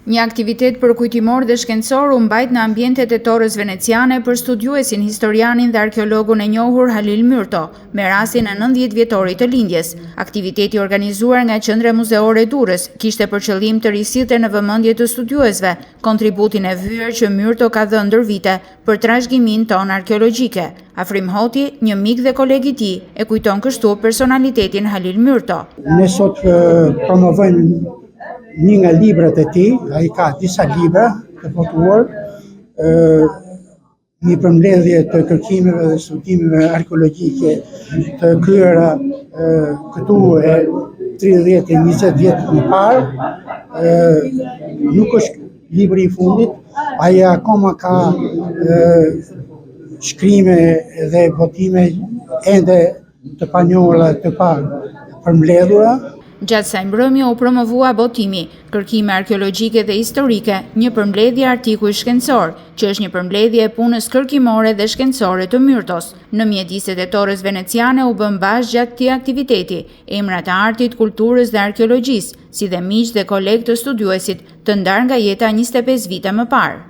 Një aktivitet përkujtimor dhe shkencor u mbajt në ambientet e Torres Veneciane për studiuesin, historianin dhe arkeologun e njohur Halil Myrto, me rastin e 90 vjetorit të lindjes. Aktiviteti organizuar nga Qendra Muzeore e Durrës kishte për qëllim të risillte në vëmendje të studiuesve kontributin e vyer që Myrto ka dhënë ndër vite për trashëgiminë tonë arkeologjike. Afrim Hoti, një mik dhe koleg i tij, e kujton kështu personalitetin Halil Myrto. Ne sot promovojmë një nga librat e tij, ai ka disa libra të votuar, një përmbledhje të kërkimeve dhe studimeve arkeologjike të kryera këtu e 30 e 20 vjet më parë. Nuk është libri i fundit, ai akoma ka shkrime dhe votime ende të panjohura, të përmbledhura. Gjatë saj mbrëmje u promovua botimi, kërkime arkeologjike dhe historike, një përmbledhje artikuj shkencor, që është një përmbledhje e punës kërkimore dhe shkencore të Myrtos. Në mjediset e Torres Veneciane u bën bash gjatë këtij aktiviteti, emrat e artit, kulturës dhe arkeologjisë, si dhe miq dhe kolegë të studiuesit, të ndarë nga jeta 25 vite më parë.